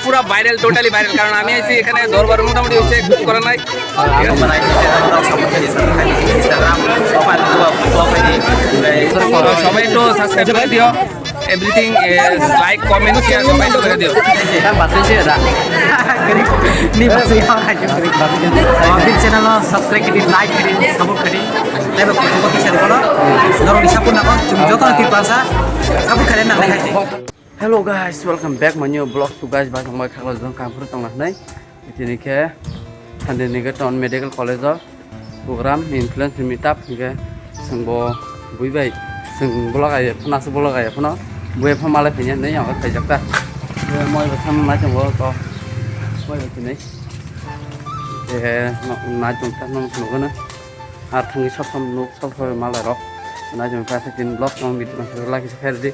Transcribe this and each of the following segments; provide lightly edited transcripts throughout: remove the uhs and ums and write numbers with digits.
পুরো viral, totally viral. কারণ আমি আইছি এখানে দরবার মোটামুটি হচ্ছে কিছু করার নাই। সবাই একটু সাবস্ক্রাইব করে দিও, এভরিথিং লাইক কমেন্ট শেয়ার সবাই একটু করে দিও। channel subscribe kiri like kiri support kiri level ko ko share kono dorong support nakon tum joto na tipasa support kalian nak lekai. Hello guys, welcome back my new vlog to guys. Bang mai khakla jong kam phur tong nai itini ke Sunday ni ke Town Medical College program influence meetup ke sengbo bui bai seng blog ai phana su blog ai phano bui pha mala phinya nei yang kai jak ta moi ba tham na jong ko moi ba tini na jong ta nong nu na ar thang sab sam nu sab mala ro na jong pa tin blog nong bit na like share di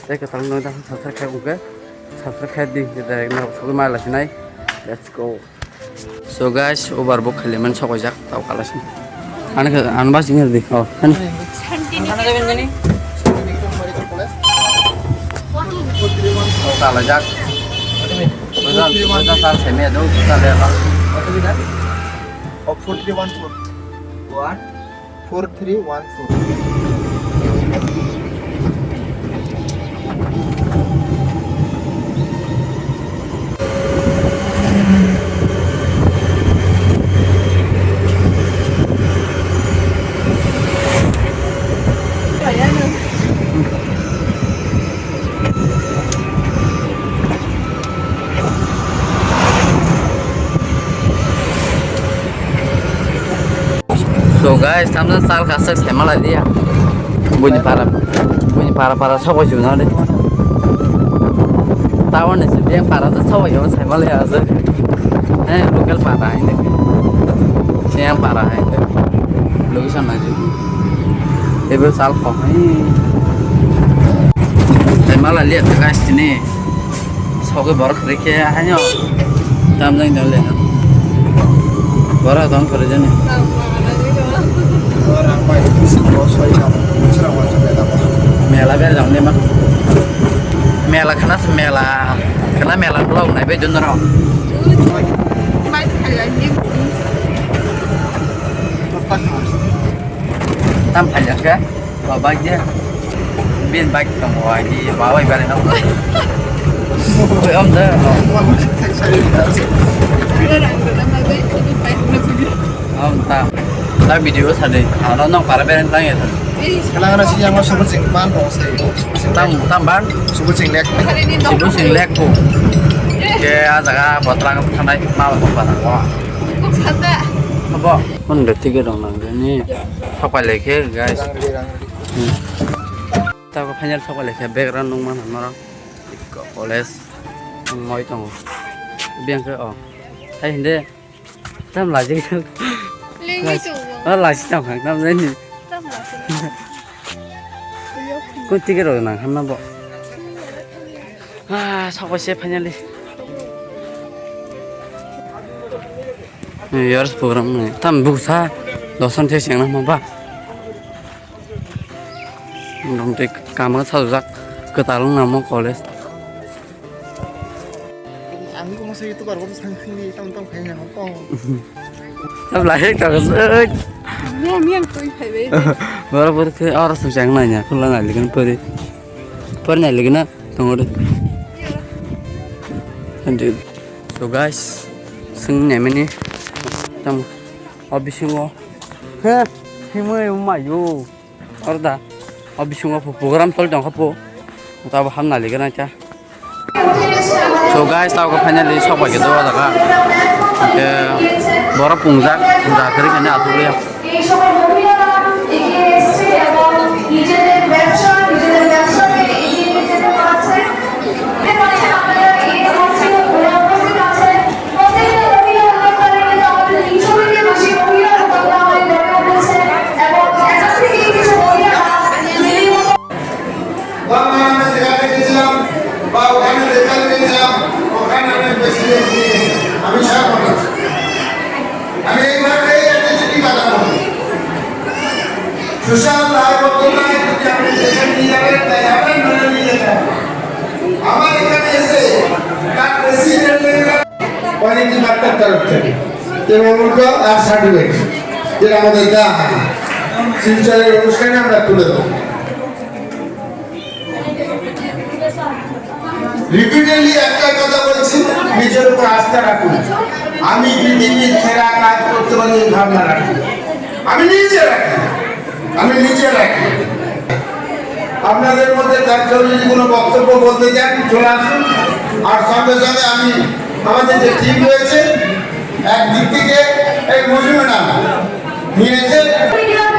saya ketemu nonton subscribe juga subscribe di kita nggak malah sini let's go. So guys over book kalian sok aja tahu kalah sih anak anbas ini deh oh kan mana jalan ini tahu kalah jak betul saat semi ada kita lihat of 4314 So guys, tamdan sal kasar sema lah dia. Bunyi para sok aja nade. Tahu nih sih yang para tuh sok aja sema lah ya. Lokal para ini. Siang para ini. Location aja. Ibu sal kok ini. Sema lah lihat guys ini. Sok baru kerja hanya. Tamdan jalan. Baru tahun kerja nih. Mela be jang ne ma mela khana mela blog nai be jun ro tam phải jak ke ba ba je bin ba tong wa di ba wai ba no oi om da om ta la video sade ana nong para be tang ya kailangan na siya mo subot sing ban dong say tamban subot sing lek sibu sing lek ko ke ajaga botrang thanai ma ba ba wa apa kon de tige dong nang ni thapa lekhe guys ta ko final thapa lekhe background nong man nora college moi tong biang ke o hai hinde tam la jing là chỉ tao khoảng năm đấy nhỉ con tiki rồi nàng ham năm bộ sau cái xe phải đi years program này tam bục sa đó xong thế sáng năm ba đồng thời cảm ơn sao giác cứ ta lúc nào muốn college anh cũng say tôi bảo có sang khi tông phải nhà không có Tao lại hết cả ơi. Miang tôi phải về. Baru baru ke orang semacam nanya, kalau nggak lagi kan pernah lagi na tunggu deh. Lanjut. So guys, seng nyaman ni, tam habis semua. Heh, himai umayu. Orang dah habis semua program tol jangka po. Tahu ham nali kan aja. So guys, tahu ke finally siapa gitu ada kak. Bora pungjak kiri kan atur ya. তেমনটা আর certificate যেটা আমাদের দেওয়া হয় শিলচরের অনুষ্ঠানে আমরা তুলে দেবো। রিপিটেডলি একটা কথা বলছি, নিজের উপর আস্থা রাখুন। আমি পৃথিবীর সেরা কাজ করতে পারি এই ভাবনা রাখি, আমি নিজে রাখি। আপনাদের মধ্যে তার যদি কোনো বক্তব্য বলতে চান চলে আসুন। আর সঙ্গে সঙ্গে আমি আমাদের যে টিম রয়েছে একদিক থেকে এই মজু ম্যাডাম নিয়েছে।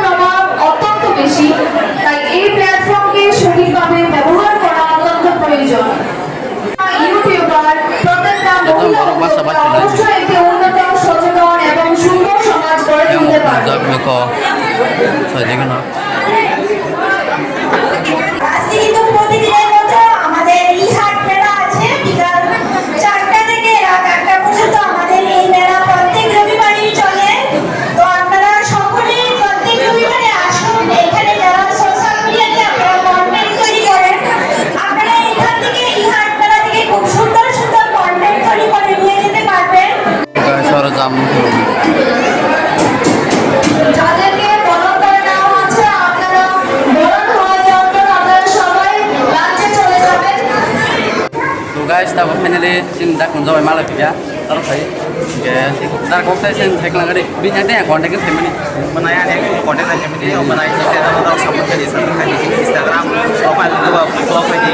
প্রভাব অত্যন্ত বেশি, তাই এই প্ল্যাটফর্মকে সঠিকভাবে ব্যবহার করা অত্যন্ত প্রয়োজন। ইউটিউবার প্রত্যেকটা মহিলা অবশ্যই একটি উন্নত, সচেতন এবং সুন্দর সমাজ গড়ে তুলতে পারে। আজকে কিন্তু প্রতিদিনের মতো আমাদের এই হাট মেলা আছে, বিকাল 4টা থেকে রাত 8টা পর্যন্ত আমাদের এই মেলা প্রত্যেক রবিবারই চলে। তো আপনারা সকলেই প্রত্যেক রবিবারে আসুন। এখানে যারা সোশ্যাল মিডিয়াতে আপনারা কন্টেন্ট তৈরি করেন, আপনারা এখান থেকে এই হাট মেলা থেকে খুব সুন্দর সুন্দর কন্টেন্ট তৈরি করে নিয়ে যেতে পারবেন। যাদেরকে বরণ করে নেওয়া হচ্ছে, আপনারা বরণ হওয়ার জন্য আপনারা সবাই লাঞ্চে চলে যাবেন। तो गाइस दा फाइनली जों दा खनजाबाय माला फैया आरो फाय दा गक्ताय जों थेक्लांगारि बिना दे कन्टेक्ट फेमिलि बनाया है कॉन्टेक्ट फैमिली और बनाई से दादा सपोर्ट करी सबका इंस्टाग्राम प्रोफाइल को ब्लॉग करी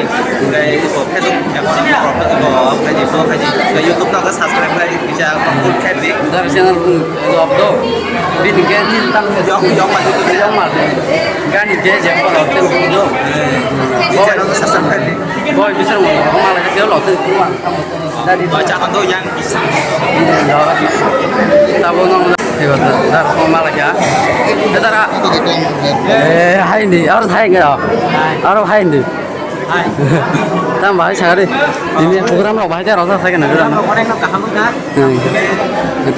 गए इसको फेसबुक अकाउंट प्रोफाइल को करी फॉलो करी तो YouTube का सब्सक्राइब करी bisa कुछ करी दा चैनल जॉब दो बिन के नि तंग yang maju tu yang mal गानि जे जे को लौटे जो channel subscribe kरी boy bisa mo माला के लौटे कुआ दा di baca tu yang bisa tabo nong thế còn dar ko माला क्या thế tara hai ni और hai cái đó और hai ni tam bahai sagari ini program lo bahai jar rasa saken na orang nak kaham kan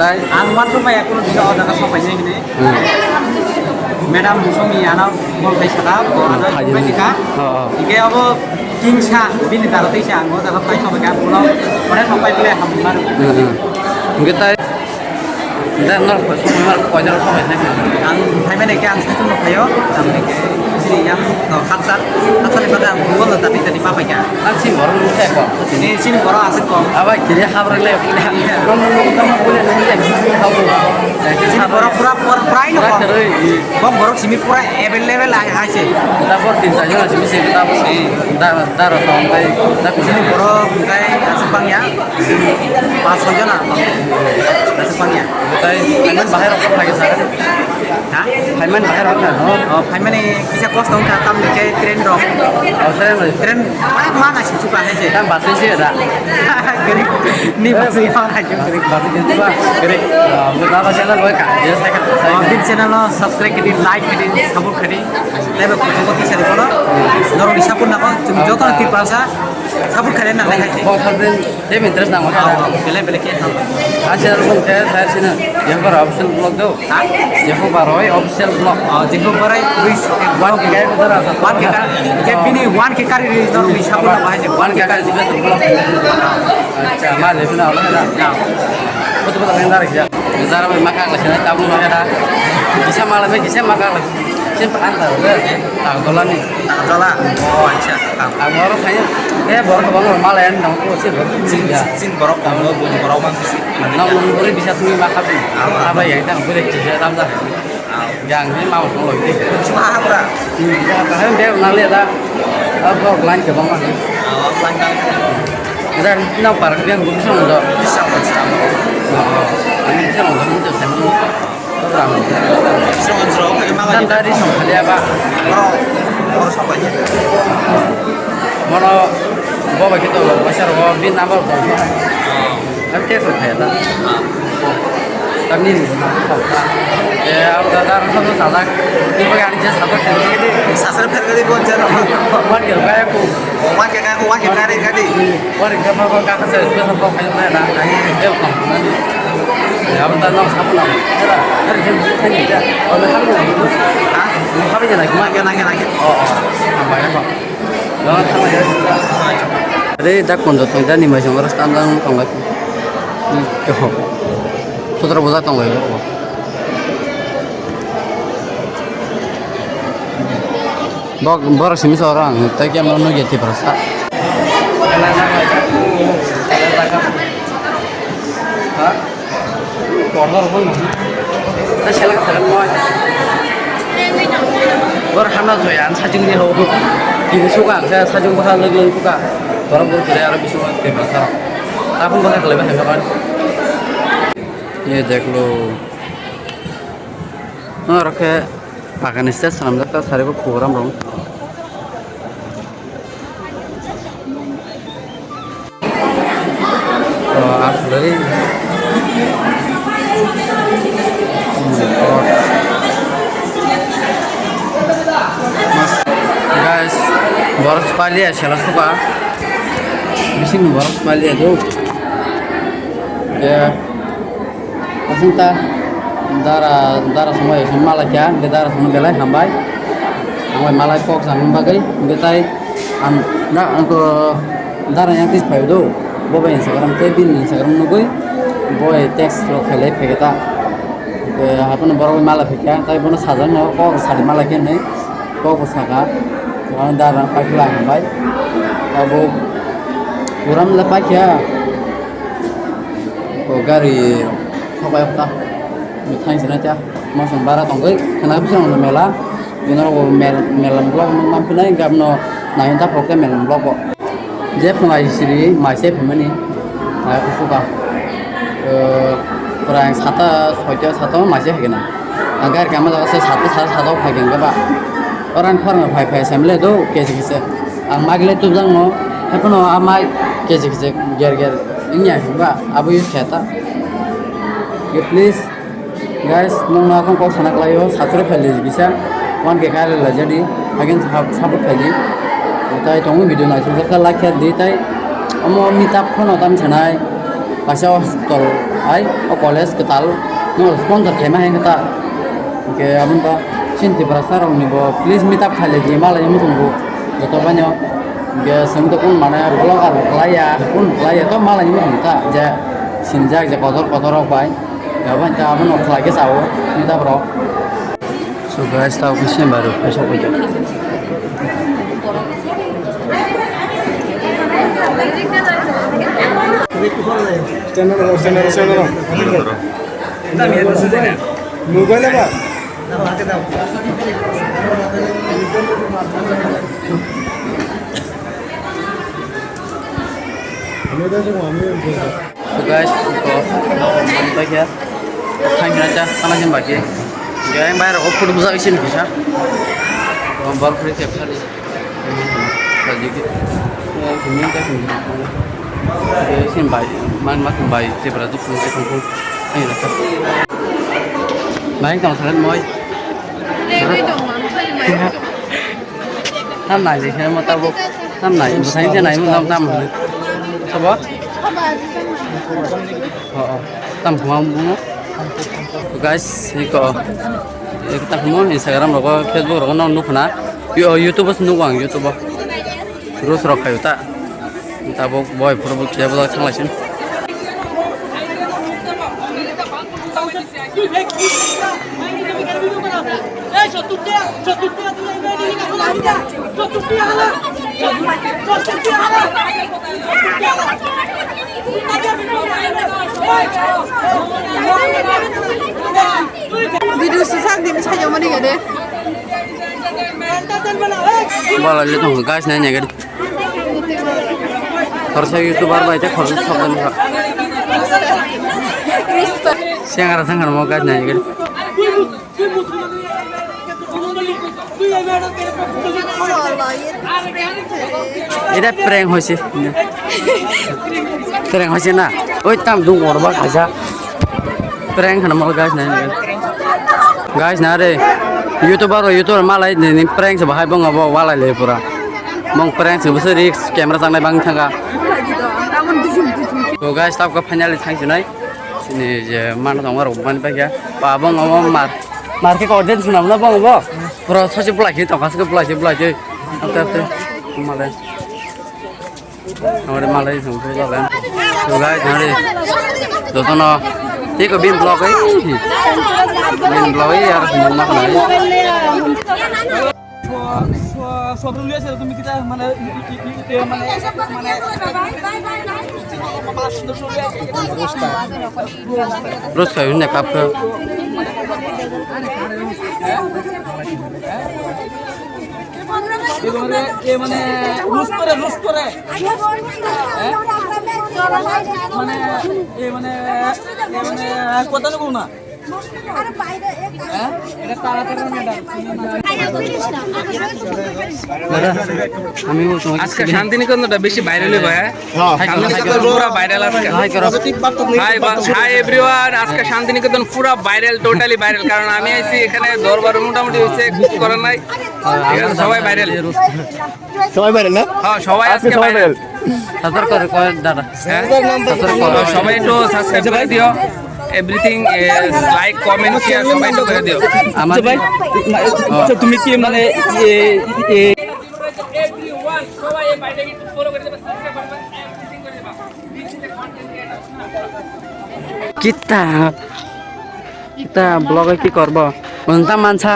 tai ang wan tu banyak pun tidak ada sampai ni madam musomi anak mau kaisa anak sampai tika ike abo kingsa bini taruh tisa anggo dalam pai sampai kan pulau orang sampai pilih hambar kita dan nol kojar sampai ni ang hai mana ke ang satu nak ayo ang ni ke sini yang khasat daripada ang buat tapi tadi apa ya ang sing baru lupa kok ini sini baru asik kok apa kiri kabar le kamu boleh nanti kamu sini baru pura prai no kok baru sini pura available আছে তারপর 3 জন আছে মিশে তারপর তার সঙ্গে তারপর sini baru kai asik bang ya 5 জন asik bang ya তাই final বাহির অফ লাগে স্যার hah ফাইনাল বাহির অফ না ফাইমানে kisah kos dong kam ke tren dong অবসরে tren mana sih suka aja kan বাসে sih ada geri ni masih yang aja geri বাসে কিন্তু gere beberapa channel boy kan dia saya bin channel lo subscribe kedi like kedi support kedi lebe ko kisah di kono norong disapun nako tum joto ti prasa support kalian nak lihat sih kok sampai dia interest nama bele ke aja pun kayak saya sini yang baru official blog tuh yang baru official blog jengko barai wis one kayak betul apa wan ke kan ke bini wan ke kari norong disapun nako aja one kayak juga tuh blog acha mal itu na Allah na betul betul yang tarik ya cara makan lah sini tamu makan bisa malam bisa makan lagi siapa antar tahu tolan nih tola oh aja kamu orang kayaknya baru kebangun malam yang kamu sih ya sin borok kamu bunyi borok mang sih nong boleh bisa semi makan apa ya kita boleh juga tambah yang ini mau sama lagi cuma apa ya kalian dia pernah lihat apa lain ke bang langkang kita nong park dia belum bisa untuk bisa ini bisa untuk itu sama program serong kayak malah kan tadi sama dia apa borok sama aja mana bawa begitu pasar bawa bin apa bawa kan dia tuh kayak kami ya udah taruh sama sasak ini bagian aja sasak ini sasar pergi buat jalan wan kiểu kayak aku wan kayak aku wan kayak kari wan kiểu apa kakak saya sudah sampai kayak mana dia bilang nanti ya bentar nong sapu nong hari ini aja kalau kamu ah kamu aja lagi lagi oh tambah ya pak jangan tambah ya jadi dak kondo song dan nih masih harus tandang tong lagi Putra bozak tong lagi. Bor sini seorang, tapi yang mau nugget perasa. Kornor pun. Nah, selak mau. Bor hamil tuh ya, sajung dia ho. Ini suka, saya sajung bakal lagi suka. Orang bor tidak ada bisa pakai perasa. Aku bakal lebih hebat kan. ये देख लो रखे अफगानिस्तान सामने का सारे को programme रहो तो असली guys boros pali ya salah suka bising boros pali ya tuh ya Asinta dara semua ya semua lah ya, dara semua belai hambai, hambai malai kok sang bagai, betai, nak untuk dara yang tis payu do, boy Instagram bin Instagram nugui, boy teks lo khalai peketa, apa nih baru malah pekya, tapi bonus saja nih kok sari malah kian nih, kok pusaka, jangan dara pakai lah hambai, abu kurang lepas ya, kok gari Sampai apa? Mithain sini aja, masuk barat ongkoi. Kenapa sih orang mela? Ini orang melam blog, mampu naik gak no, naik tak pakai melam blog kok. Jeff nggak sih, masih pemeni, aku suka. Orang satu masih gini. Agar kamu tahu satu pakai enggak pak? Orang pakai semble itu kece. Magle tuh jangan, apa no amai kece ger ini ya, pak. Abu yus kata. Ya please guys nong aku kau sana kelayo satu kali bisa wan ke kali lah jadi agen sabut kali kita itu video nasi kita like di tay amo meetup pun otam sana pasal tol ay o college ketal no sponsor kema yang kita ke amun ta cinti perasaan orang nih bo please meetup kali di malah yang tunggu jatuh banyak dia semua pun mana blogger kelaya to malah yang minta aja sinjak aja kotor apa Kawan kamu nak lagi sawo, minta bro. So guys, tahu kisah baru, besok aja. Channel. Mobile apa? So guys, sampai ya. Thank you aja, karena jam bagi. Yang bayar opor bisa isi nih bisa. Baru free tiap hari. Sedikit. Ini kan isi bayi, makan bayi. Seberapa tuh fungsi kumpul. Ayo lah. Baik kamu selamat moy. Tam này thì xem mà tao vô tam này một thấy thế này mà tam sao bó tam không muốn guys ini kok kita semua Instagram roko Facebook roko nong nukna YouTube nukang YouTube terus rok kayu tak kita boy produk dia boleh canglasin Video sesak di bisa jaman ini deh. Bola lihat tuh guys nanya kan. Harusnya YouTuber baca harus sopan enggak. Siang ada sangat mau guys nanya kan. Ini prank hosi. Prank hosi na. Oi tam dung orba aja. Prank kan mal guys nanya kan. Guys nare. YouTuber malah ini prank sebahai bang apa walai le pura. Mong prank sebesar risk kamera sangai bang tangga. So guys tap ke final thank you nai. Sini je mana tong war opan pa ya. Pa bang ngomong market audience nam na bang bo. Pura sosi pula kita kasih pula je. Apa malah. Awak malah itu pula kan. So guys nare. Jotono Thế có bên blog ấy bên blog ấy আর মন না হয় সব rule আছে তুমি কিটা মানে রোজ খাই না কাপ মানে রুস করে মানে মানে কথা বলবো না আমি বলছি আজকে শান্তিনিকেতনটা বেশি ভাইরাল হবে শান্তিনিকেতন পুরা ভাইরাল আজকে হাই এভরিওয়ান আজকে শান্তিনিকেতন পুরা ভাইরাল টোটালি ভাইরাল কারণ আমি আইছি এখানে দরবার মোটামুটি হয়েছে কিছু করার নাই সবাই ভাইরাল না হ্যাঁ সবাই আজকে ভাইরাল সাতর করে কয় দাদা সবাই একটু সাবস্ক্রাইব করে দিও এভরিথিং লাইক কমেন্ট শেয়ার সবাই একটু করে দিও আমার ভাই তুমি কি মানে এভরিওয়ান সবাই এই ভাইটাকে একটু ফলো করে দিবা সাবস্ক্রাইব করবা এভরিথিং করে দিবা digital content creator kita blog কি করব কোনটা মানছা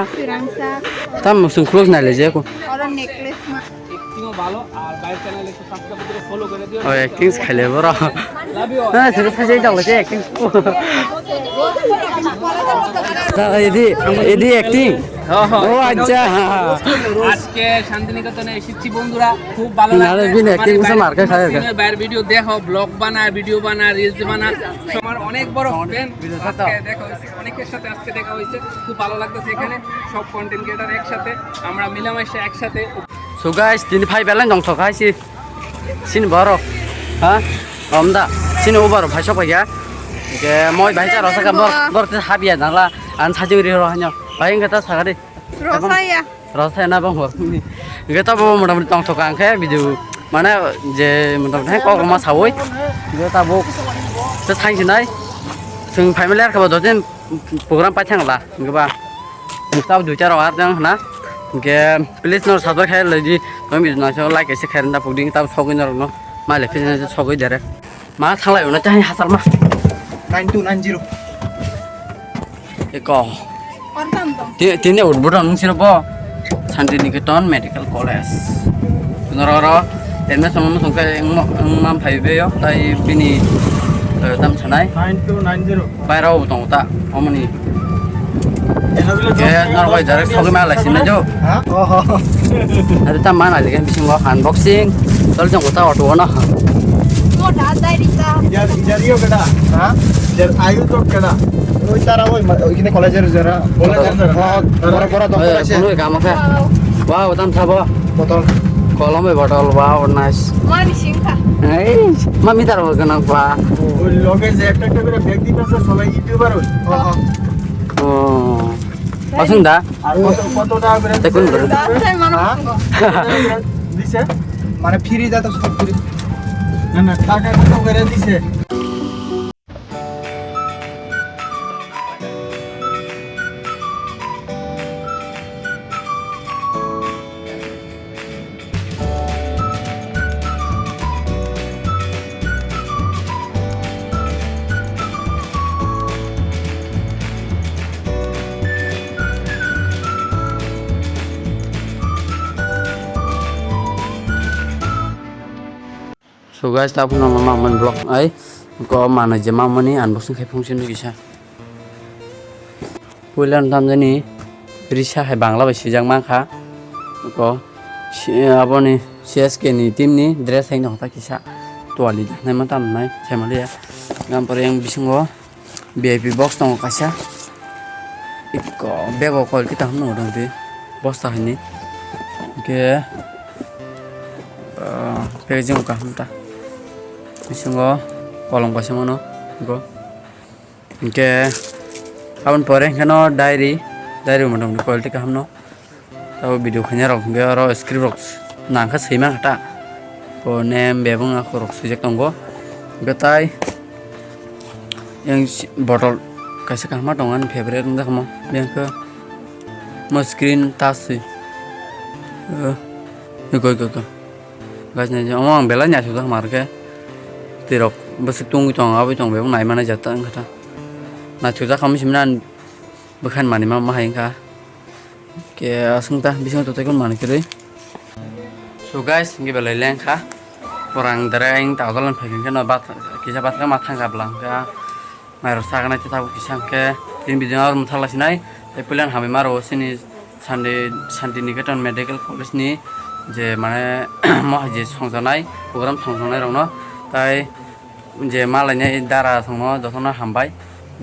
তাম সুখলোক নালে যে কো একটু ভালো আর বাইরে চ্যানেলে একটু সাবস্ক্রাইব করে ফলো করে দিও ও অ্যাক্টিং খাইলে বড় লাভ ইউ না সেটা ফাজে যাও যে অ্যাক্টিং তা এদি অ্যাক্টিং ও আচ্ছা আজকে শান্তিনিকেতনে এসেছি বন্ধুরা খুব ভালো না রে বিন অ্যাক্টিং সে মার্কে খায় বাইরের ভিডিও দেখো ব্লগ বানা ভিডিও বানা রিলস বানা আমার অনেক বড় ফ্যান আজকে দেখা হয়েছে অনেকের সাথে আজকে দেখা হয়েছে খুব ভালো লাগতেছে এখানে সব কন্টেন্ট ক্রিয়েটর একসাথে আমরা মিলামিশে একসাথে So guys, tin phai belan dong thok hai si sin baro ha omda sin over phai sok ya ke moi bai cha ro sa ka bor te habia na la an sa jing ri ro ha nyo bai nga ta sa ga di Rosaya. rasa na bang ho ge ta bo mota mota dong thok ang khe video mana je mota mota ko ma sa oi ge ta bo te thang sin nai sung phai me ler ka bo do ten program pa thang la ge ba ta du cha ro ar jang na ke please nor sabar khai lagi tomi na so like ese khai na puding ta sogin nor no ma le pin na sogoi dere ma thanglai na chai hasal ma 9290 eko tine udbodan sino bo Shantiniketan Medical College noro enme somo songkai mam phaibe yo tai bini tam chanai 9290 bairao tong ta omani nor wai direct sogi ma lai sin na jo ha oho ada tam mana lagi bising go unboxing tol jong kota auto na ইজারিও কেডা হ্যাঁ যে আয়ু তো কেডা ওই তারা ওইখানে কলেজের যারা বড় বড় দপ্তর আছে কোনো কাম আছে wow tam sabo বোতল kolom e botol wow nice এই mami tar gana pa ওই লগে যে একটা একটা করে ব্যাগ দিতেছে সবাই ইউটিউবার হই ও পছন্দ আর কত টাকা করে দেখুন দিছে মানে ফ্রি যা তো সব ফ্রি না না টাকা কত করে দিছে So guys, ta puno mama man blog ai ko mana je mama ni unboxing khai function ni kisa puilan tam jani risa hai bangla bai sijang ma kha ko aboni CSK ni team ni dress hai no ta kisa toali nai ma tam nai chamali ya ngam pore yang bisingo VIP box tong kasa ikko bego kol kita no dong de box ta ni ke packaging ka hamta bisingo kolom kasa mono go ke abon pore kano diary modom quality ka hamno tao video khanya rok ge aro script rok nang kha seima kata ko name bebung aku rok sujek tonggo gatai yang botol kaisa ka ma tongan favorite ngak mo yang ke mo screen touch go guys ne omong bela nya sudah marke tirok basik tung tong abai tong bebung nai mana jata kata na chuja kami simnan bukan mani mama haingka ke asungta bising to tekun mani kiri so guys ngi belai lengka orang dereng tahu dalam bagian kan bat kisah bat kan matang kablang ka mai rasa kana kita kisah ke tin bidang orang muthala sinai tapi pulan kami maro sini Shanti Niketan Medical College ni je mana mau je songsanai program songsanai rong tai je malanya dara songno jotona hambai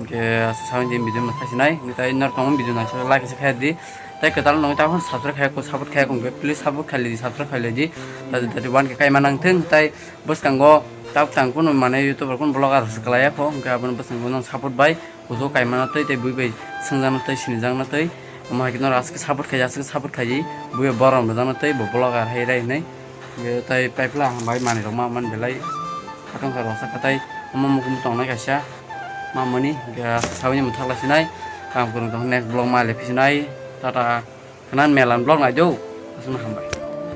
ke saung je bidang mata sinai tai nar tong bidang na so lagi sekhat di tai ketal nong ta kon sabtra khai ko sabut khai ko please sabut khali di sabtra khali di dari wan ke kai manang thing tai bos kanggo tak tang kun mana youtuber kun blogger sekalaya ko ke abon bos kanggo nang sabut bai uzo kai mana tai bui bai sengjana tai sinjang na tai ma kinor aske sabut khai aske sabut khai bui borom dana tai bo blogger hai rai nei ge tai paipla bai mani rok ma man belai katong ka rasa katai mukum tong nai kaisa mamani ga sawnya muthakla sinai kam kurung tong next blog ma le sinai tata kanan melan blog na jo asuna hambai